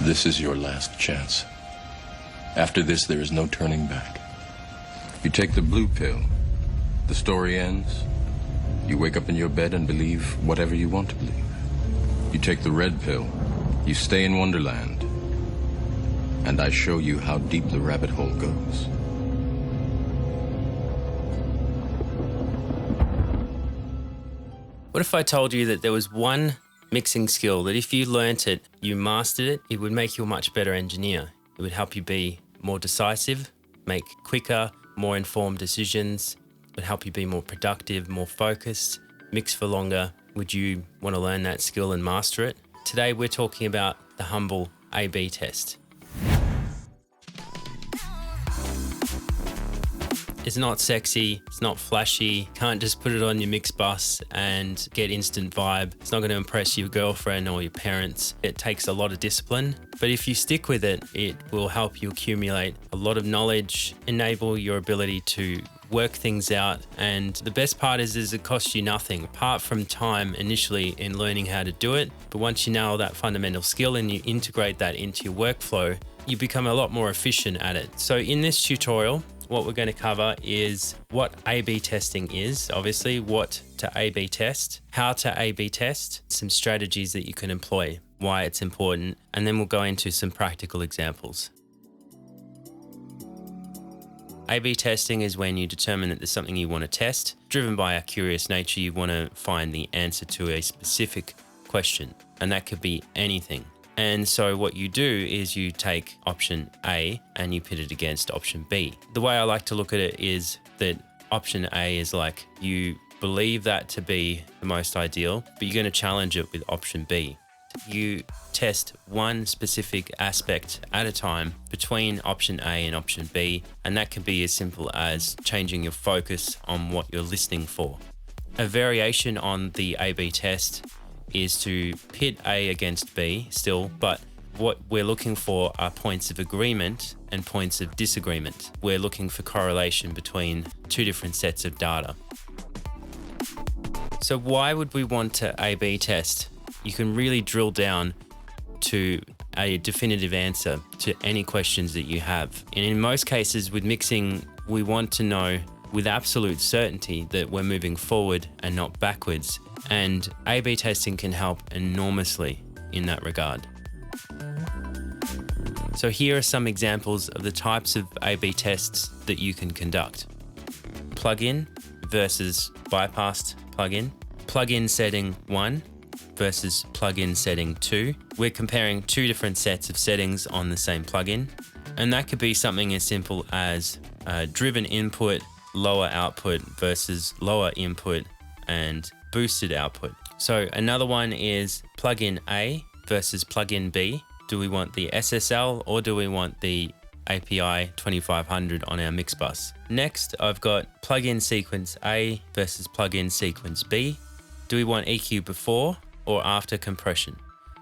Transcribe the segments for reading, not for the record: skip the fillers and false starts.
This is your last chance. After this, there is no turning back. You take the blue pill, the story ends. You wake up in your bed and believe whatever you want to believe. You take the red pill, you stay in Wonderland, and I show you how deep the rabbit hole goes. What if I told you that there was one mixing skill that if you learnt it, you mastered it, it would make you a much better engineer? It would help you be more decisive, make quicker, more informed decisions. It would help you be more productive, more focused, mix for longer. Would you want to learn that skill and master it? Today we're talking about the humble A/B test. It's not sexy, it's not flashy, can't just put it on your mix bus and get instant vibe. It's not going to impress your girlfriend or your parents. It takes a lot of discipline, but if you stick with it, it will help you accumulate a lot of knowledge, enable your ability to work things out, and the best part is it costs you nothing apart from time initially in learning how to do it. But once you nail that fundamental skill and you integrate that into your workflow, you become a lot more efficient at it. So in this tutorial, what we're going to cover is what A/B testing is, obviously, what to A/B test, how to A/B test, some strategies that you can employ, why it's important, and then we'll go into some practical examples. A/B testing is when you determine that there's something you want to test. Driven by a curious nature, you want to find the answer to a specific question, and that could be anything. And so what you do is you take option A and you pit it against option B. The way I like to look at it is that option A is like you believe that to be the most ideal, but you're going to challenge it with option B. You test one specific aspect at a time between option A and option B, and that can be as simple as changing your focus on what you're listening for. A variation on the A/B test is to pit A against B still, but what we're looking for are points of agreement and points of disagreement. We're looking for correlation between two different sets of data. So why would we want to A/B test? You can really drill down to a definitive answer to any questions that you have. And in most cases with mixing, we want to know with absolute certainty that we're moving forward and not backwards. And A/B testing can help enormously in that regard. So here are some examples of the types of A/B tests that you can conduct. Plugin versus bypassed plugin. Plugin setting 1 versus plugin setting 2. We're comparing two different sets of settings on the same plugin. And that could be something as simple as driven input, lower output versus lower input and boosted output. So another one is plugin A versus plugin B. Do we want the SSL or do we want the API 2500 on our mix bus? Next, I've got plugin sequence A versus plugin sequence B. Do we want EQ before or after compression?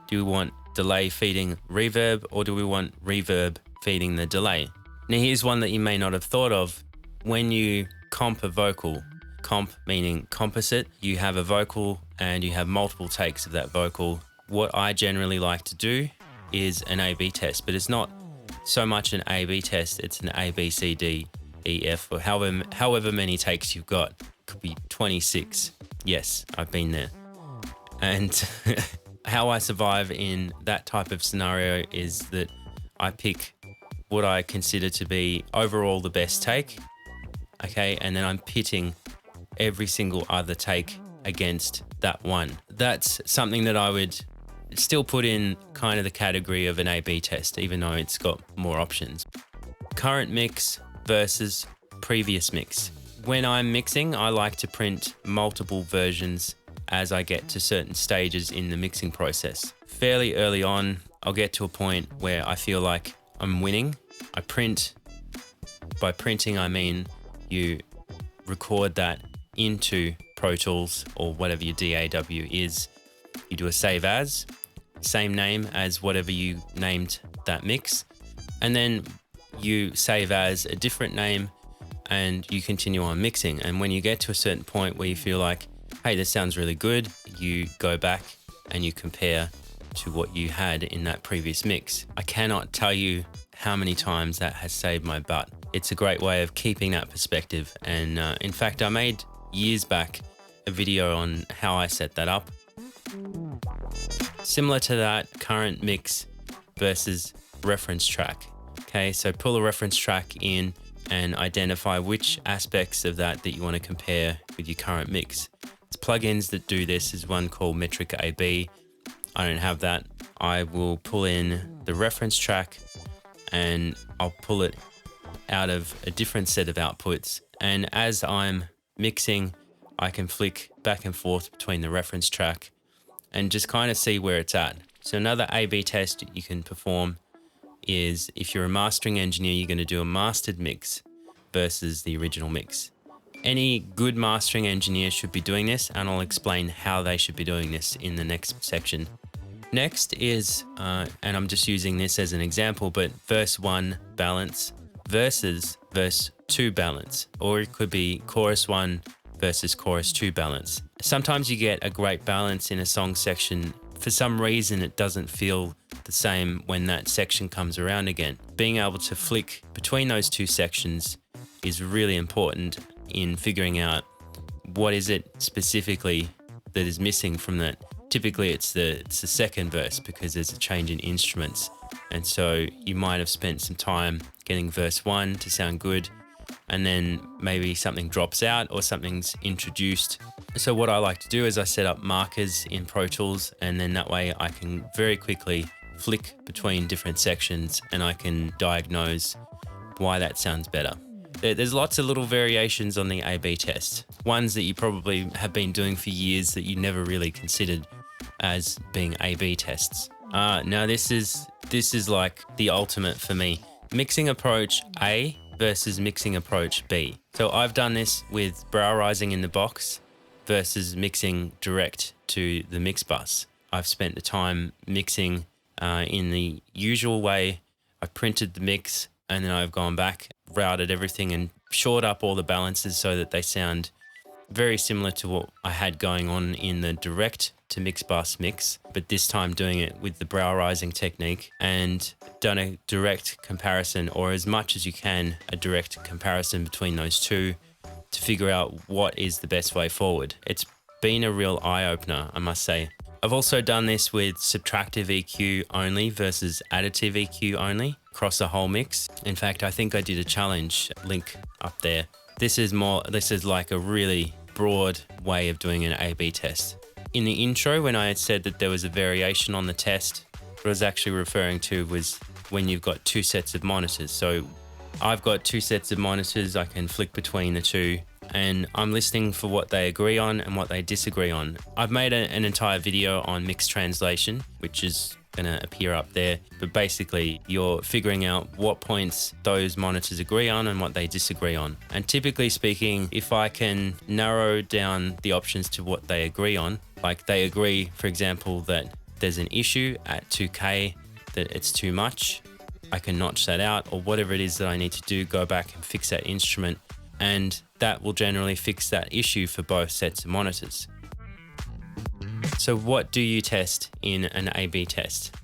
Do we want delay feeding reverb or do we want reverb feeding the delay? Now here's one that you may not have thought of. When you comp a vocal, comp meaning composite, you have a vocal and you have multiple takes of that vocal. What I generally like to do is an A/B test, but it's not so much an A/B test, it's an A, B, C, D, E, F, or however many takes you've got. Could be 26. Yes, I've been there. And how I survive in that type of scenario is that I pick what I consider to be overall the best take, okay, and then I'm pitting every single other take against that one. That's something that I would still put in kind of the category of an A/B test, even though it's got more options. Current mix versus previous mix. When I'm mixing, I like to print multiple versions as I get to certain stages in the mixing process. Fairly early on, I'll get to a point where I feel like I'm winning. I print. By printing, I mean you record that into Pro Tools or whatever your DAW is. You do a save as, same name as whatever you named that mix, and then you save as a different name and you continue on mixing. And when you get to a certain point where you feel like, hey, this sounds really good, you go back and you compare to what you had in that previous mix. I cannot tell you how many times that has saved my butt. It's a great way of keeping that perspective. And in fact, I made years back a video on how I set that up. Similar to that, current mix versus reference track. Okay, so pull a reference track in and identify which aspects of that you want to compare with your current mix. There's plugins that do this. There's one called Metric AB. I don't have that. I will pull in the reference track and I'll pull it out of a different set of outputs. And as I'm mixing, I can flick back and forth between the reference track and just kind of see where it's at. So another A/B test you can perform is if you're a mastering engineer, you're going to do a mastered mix versus the original mix. Any good mastering engineer should be doing this, and I'll explain how they should be doing this in the next section. Next is, and I'm just using this as an example, but verse 1 balance versus verse 2 balance, or it could be chorus 1 versus chorus 2 balance. Sometimes you get a great balance in a song section. For some reason, it doesn't feel the same when that section comes around again. Being able to flick between those two sections is really important in figuring out what is it specifically that is missing from that. Typically it's the second verse because there's a change in instruments. And so you might have spent some time getting verse 1 to sound good, and then maybe something drops out or something's introduced. So what I like to do is I set up markers in Pro Tools, and then that way I can very quickly flick between different sections and I can diagnose why that sounds better. There's lots of little variations on the A/B test, ones that you probably have been doing for years that you never really considered as being A/B tests. Now this is like the ultimate for me. Mixing approach A versus mixing approach B. So I've done this with brow rising in the box versus mixing direct to the mix bus. I've spent the time mixing in the usual way. I've printed the mix and then I've gone back, routed everything and shored up all the balances so that they sound very similar to what I had going on in the direct to mix bus mix, but this time doing it with the brow rising technique, and done a direct comparison, or as much as you can, a direct comparison between those two to figure out what is the best way forward. It's been a real eye-opener, I must say. I've also done this with subtractive EQ only versus additive EQ only across the whole mix. In fact, I think I did a challenge link up there. This is like a really broad way of doing an A/B test. In the intro, when I had said that there was a variation on the test, what I was actually referring to was when you've got two sets of monitors. So I've got two sets of monitors, I can flick between the two, and I'm listening for what they agree on and what they disagree on. I've made an entire video on mixed translation, which is going to appear up there. But basically, you're figuring out what points those monitors agree on and what they disagree on. And typically speaking, if I can narrow down the options to what they agree on, like they agree, for example, that there's an issue at 2K, that it's too much, I can notch that out, or whatever it is that I need to do, go back and fix that instrument, and that will generally fix that issue for both sets of monitors. So what do you test in an A/B test?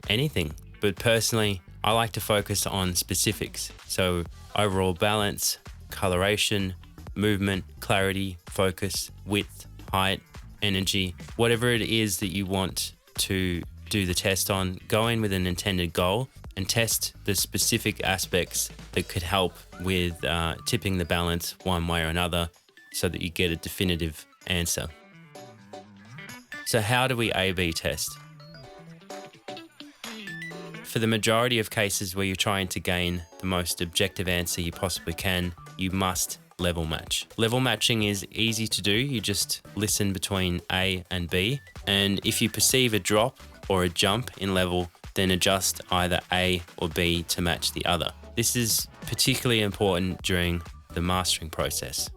Anything, but personally, I like to focus on specifics. So overall balance, coloration, movement, clarity, focus, width, height, energy, whatever it is that you want to do the test on, go in with an intended goal and test the specific aspects that could help with tipping the balance one way or another so that you get a definitive answer. So how do we A/B test? For the majority of cases where you're trying to gain the most objective answer you possibly can, you must level match. Level matching is easy to do. You just listen between A and B, and if you perceive a drop or a jump in level, then adjust either A or B to match the other. This is particularly important during the mastering process.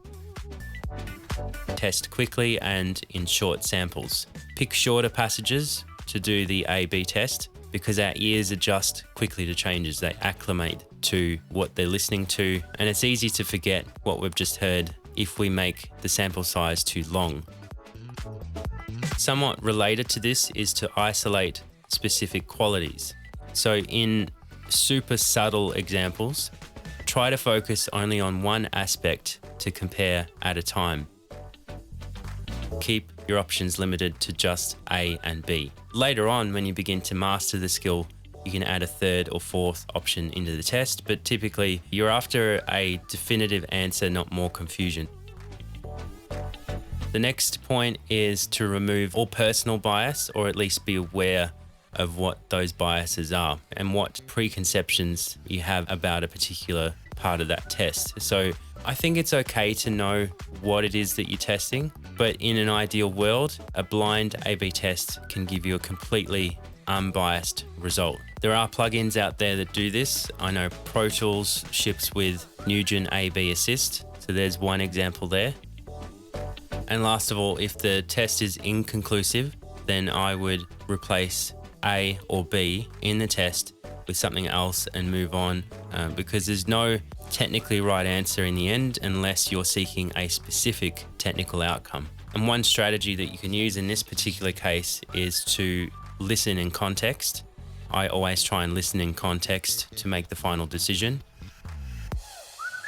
Test quickly and in short samples. Pick shorter passages to do the A/B test because our ears adjust quickly to changes. They acclimate to what they're listening to, and it's easy to forget what we've just heard if we make the sample size too long. Somewhat related to this is to isolate specific qualities. So in super subtle examples, try to focus only on one aspect to compare at a time. Keep your options limited to just A and B. Later on, when you begin to master the skill, you can add a third or fourth option into the test, but typically you're after a definitive answer, not more confusion. The next point is to remove all personal bias, or at least be aware of what those biases are and what preconceptions you have about a particular part of that test. So I think it's okay to know what it is that you're testing, but in an ideal world, a blind A/B test can give you a completely unbiased result. There are plugins out there that do this. I know Pro Tools ships with Nugent A/B Assist, so there's one example there. And last of all, if the test is inconclusive, then I would replace A or B in the test with something else and move on, because there's no technically right answer in the end unless you're seeking a specific technical outcome. And one strategy that you can use in this particular case is to listen in context. I always try and listen in context to make the final decision.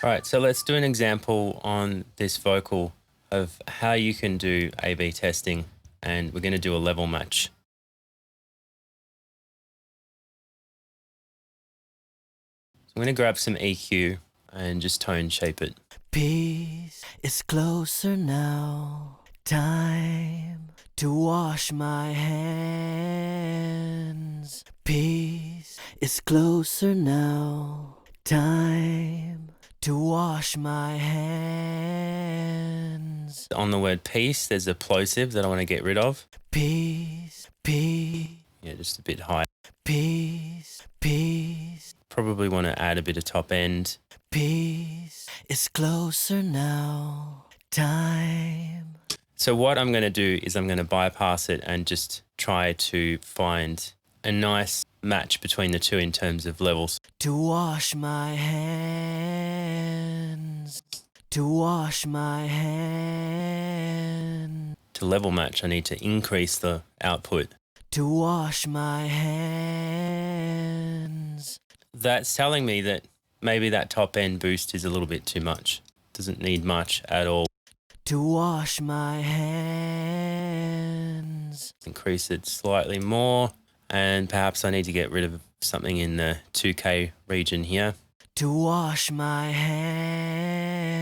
All right, so let's do an example on this vocal of how you can do A/B testing, and we're going to do a level match. So I'm going to grab some EQ and just tone shape it. Peace is closer now. Time to wash my hands. Peace is closer now. Time to wash my hands. On the word peace, there's a plosive that I want to get rid of. Peace, peace, Yeah, just a bit high. peace, peace. Probably want to add a bit of top end. Peace is closer now. Time. So what I'm going to do is I'm going to bypass it and just try to find a nice match between the two in terms of levels. To wash my hands. To wash my hands. To level match, I need to increase the output. To wash my hands. That's telling me that maybe that top end boost is a little bit too much. Doesn't need much at all. To wash my hands. Increase it slightly more, and perhaps I need to get rid of something in the 2K region here. To wash my hands.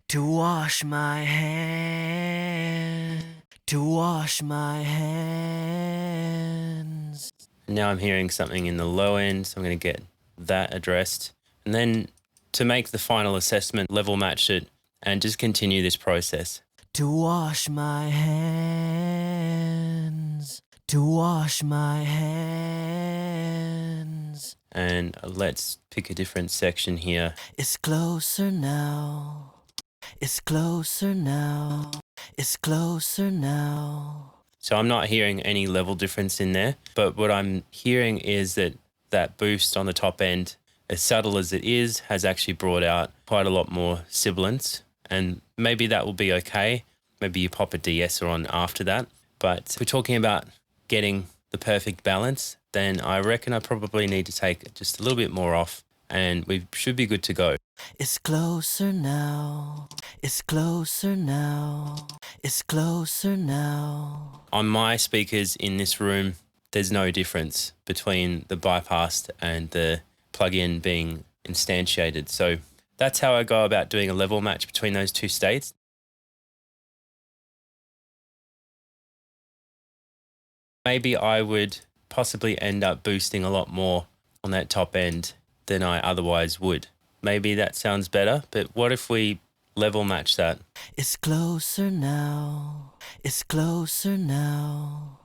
To wash my hands. To wash my hands. Now I'm hearing something in the low end, so I'm going to get that addressed. And then to make the final assessment, level match it and just continue this process. To wash my hands. To wash my hands. And let's pick a different section here. It's closer now. It's closer now. It's closer now. So I'm not hearing any level difference in there, but what I'm hearing is that that boost on the top end, as subtle as it is, has actually brought out quite a lot more sibilance, and maybe that will be okay. Maybe you pop a de-esser on after that. But if we're talking about getting the perfect balance, then I reckon I probably need to take just a little bit more off and we should be good to go. It's closer now. It's closer now. It's closer now. On my speakers in this room, there's no difference between the bypassed and the plug-in being instantiated. So that's how I go about doing a level match between those two states. Maybe I would possibly end up boosting a lot more on that top end than I otherwise would. Maybe that sounds better, but what if we level match that? It's closer now. It's closer now.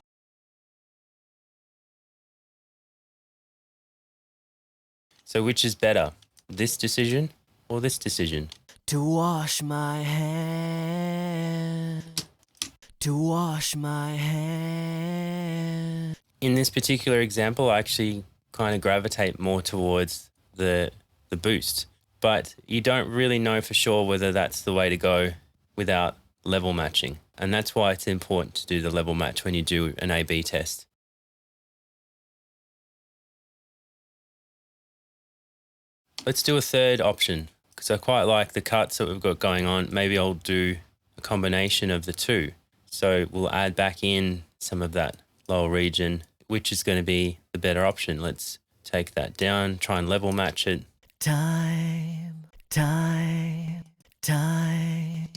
So which is better, this decision or this decision? To wash my hand. To wash my hand. In this particular example, I actually kind of gravitate more towards the boost, but you don't really know for sure whether that's the way to go without level matching. And that's why it's important to do the level match when you do an A/B test. Let's do a third option because I quite like the cuts that we've got going on. Maybe I'll do a combination of the two. So we'll add back in some of that lower region, which is going to be the better option. Let's take that down, try and level match it. Time, time, time,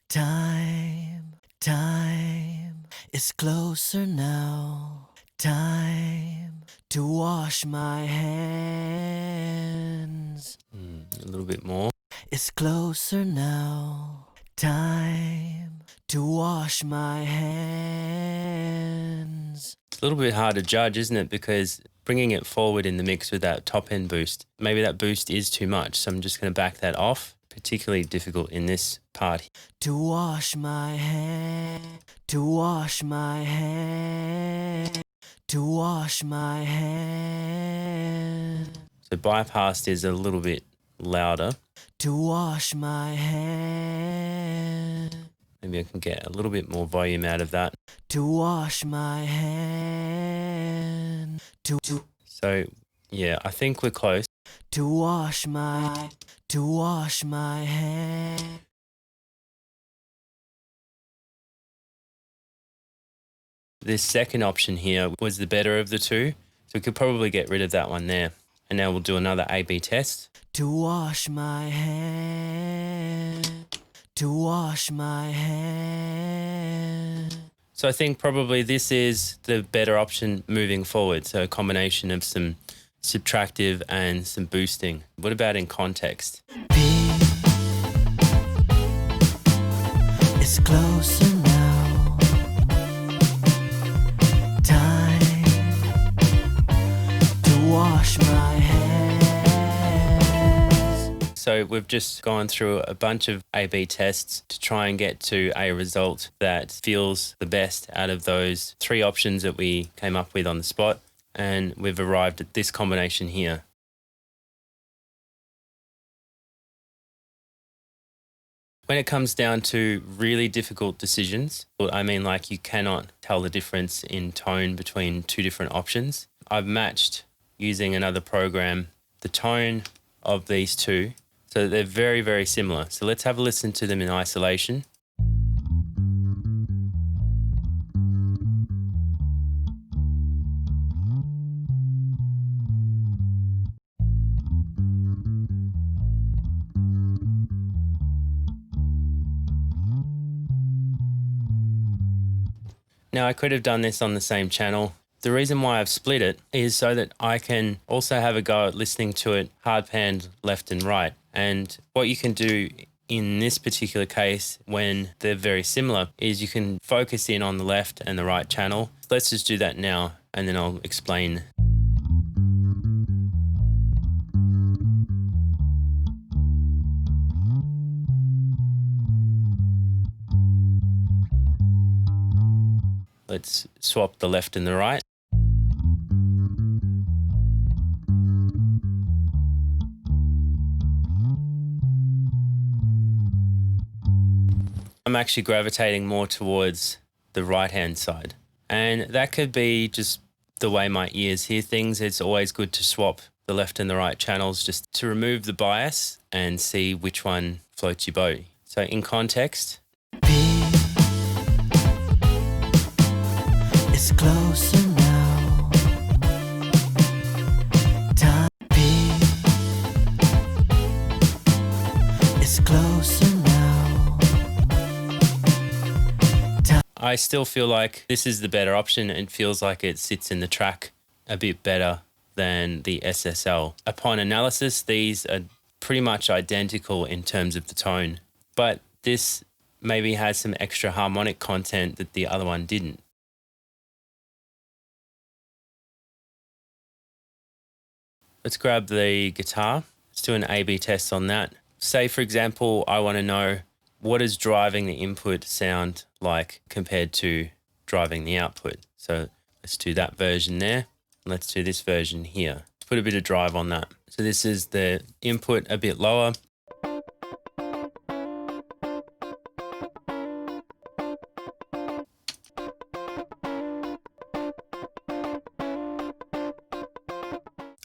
time, time is closer now. Time to wash my hands. A little bit more. It's closer now. Time to wash my hands. It's a little bit hard to judge, isn't it? Because bringing it forward in the mix with that top end boost, maybe that boost is too much. So I'm just going to back that off. Particularly difficult in this part. To wash my hands. To wash my hands. To wash my hands. So bypassed is a little bit louder. To wash my hands. Maybe I can get a little bit more volume out of that. To wash my hands. So yeah, I think we're close. To wash my hands. This second option here was the better of the two. So we could probably get rid of that one there. And now we'll do another A/B test. To wash my hands. To wash my hands. So I think probably this is the better option moving forward. So a combination of some subtractive and some boosting. What about in context? It's closer now. Time to wash my hands. So we've just gone through a bunch of A/B tests to try and get to a result that feels the best out of those three options that we came up with on the spot. And we've arrived at this combination here. When it comes down to really difficult decisions, I mean like you cannot tell the difference in tone between two different options, I've matched using another program the tone of these two. So they're very, very similar. So let's have a listen to them in isolation. Now I could have done this on the same channel. The reason why I've split it is so that I can also have a go at listening to it hard panned left and right. And what you can do in this particular case when they're very similar is you can focus in on the left and the right channel. Let's just do that now and then I'll explain. Let's swap the left and the right. I'm actually gravitating more towards the right-hand side. And that could be just the way my ears hear things. It's always good to swap the left and the right channels just to remove the bias and see which one floats your boat. So in context, It's closer now. Time it's closer now. I still feel like this is the better option. It feels like it sits in the track a bit better than the SSL. Upon analysis, these are pretty much identical in terms of the tone, but this maybe has some extra harmonic content that the other one didn't. Let's grab the guitar. Let's do an A/B test on that. Say, for example, I want to know what is driving the input sound like compared to driving the output. So let's do that version there. Let's do this version here. Put a bit of drive on that. So this is the input a bit lower.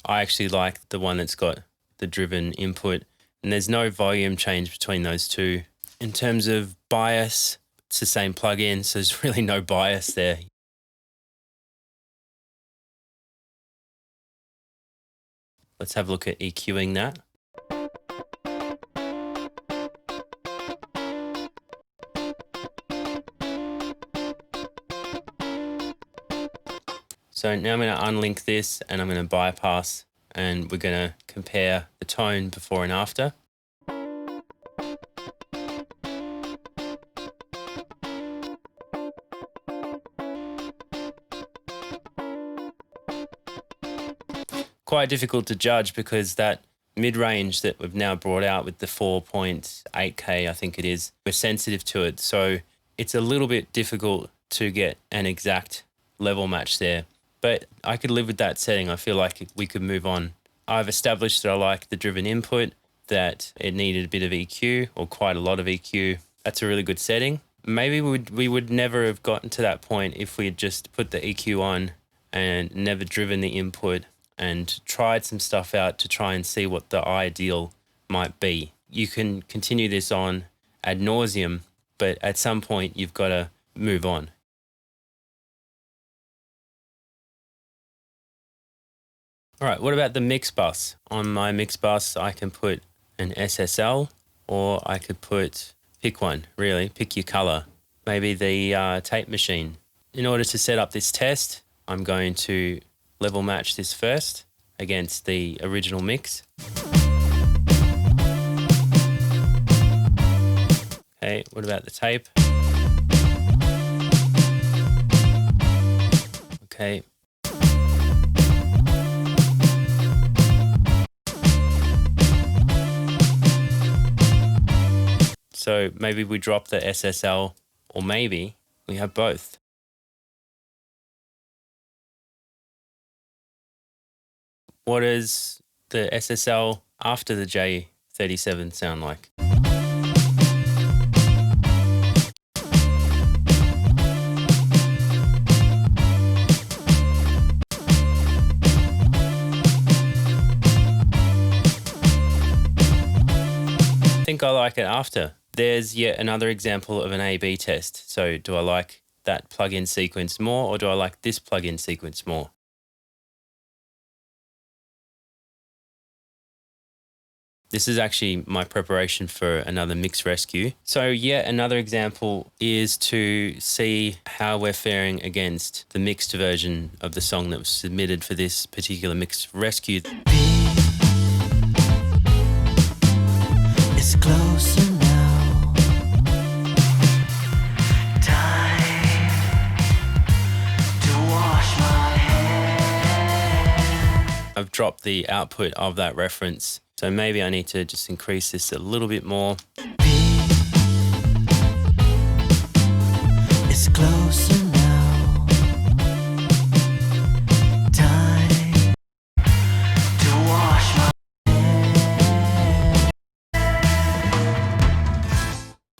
I actually like the one that's got the driven input, and there's no volume change between those two. In terms of bias, it's the same plugin, so there's really no bias there. Let's have a look at EQing that. So now I'm going to unlink this and I'm going to bypass, and we're going to compare the tone before and after. Quite difficult to judge because that mid-range that we've now brought out with the 4.8K, I think it is, we're sensitive to it. So it's a little bit difficult to get an exact level match there. But I could live with that setting. I feel like we could move on. I've established that I like the driven input, that it needed a bit of EQ or quite a lot of EQ. That's a really good setting. Maybe we would never have gotten to that point if we had just put the EQ on and never driven the input and tried some stuff out to try and see what the ideal might be. You can continue this on ad nauseum, but at some point you've got to move on. All right, what about the mix bus? On my mix bus, I can put an SSL, or I could pick one, really, pick your color. Maybe the tape machine. In order to set up this test, I'm going to level match this first against the original mix. Okay, what about the tape? Okay. So maybe we drop the SSL, or maybe we have both. What does the SSL after the J37 sound like? I think I like it after. There's yet another example of an A/B test. So do I like that plugin sequence more, or do I like this plugin sequence more? This is actually my preparation for another mix rescue. So yet another example is to see how we're faring against the mixed version of the song that was submitted for this particular mix rescue. It's closer now. Time to wash my hair. I've dropped the output of that reference, so maybe I need to just increase this a little bit more. It's closer now. Time to wash my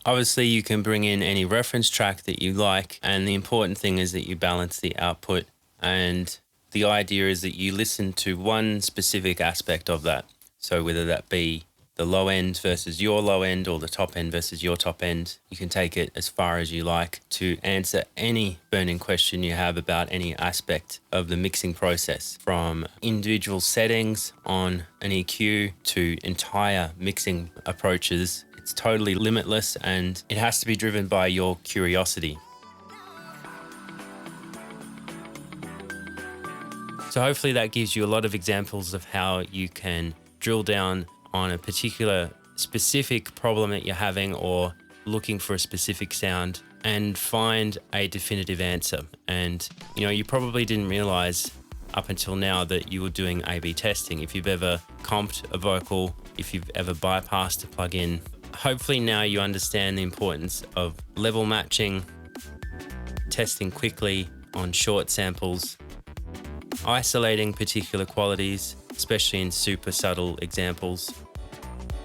Obviously, you can bring in any reference track that you like, and the important thing is that you balance the output, and the idea is that you listen to one specific aspect of that. So whether that be the low end versus your low end, or the top end versus your top end, you can take it as far as you like to answer any burning question you have about any aspect of the mixing process, from individual settings on an EQ to entire mixing approaches. It's totally limitless, and it has to be driven by your curiosity. So hopefully that gives you a lot of examples of how you can drill down on a particular specific problem that you're having, or looking for a specific sound, and find a definitive answer. And you probably didn't realize up until now that you were doing A/B testing. If you've ever comped a vocal, if you've ever bypassed a plugin, hopefully now you understand the importance of level matching, testing quickly on short samples, isolating particular qualities, especially in super subtle examples,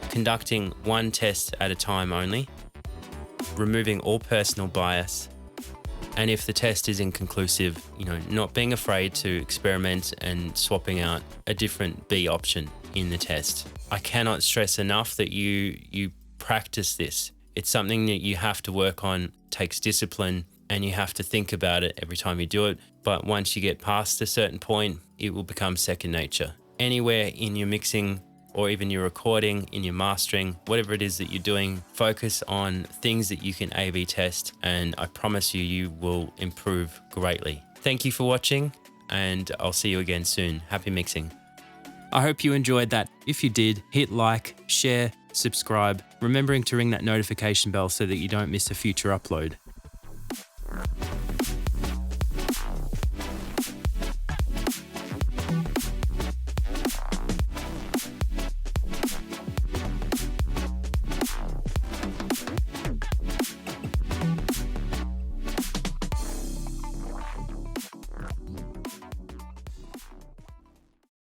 conducting one test at a time only, removing all personal bias, And if the test is inconclusive, not being afraid to experiment and swapping out a different B option in the test. I cannot stress enough that you practice this. It's something that you have to work on, takes discipline, and you have to think about it every time you do it. But once you get past a certain point, it will become second nature. Anywhere in your mixing or even your recording, in your mastering, whatever it is that you're doing, focus on things that you can A/B test, and I promise you will improve greatly. Thank you for watching, and I'll see you again soon. Happy mixing. I hope you enjoyed that. If you did, hit like, share, subscribe, remembering to ring that notification bell so that you don't miss a future upload.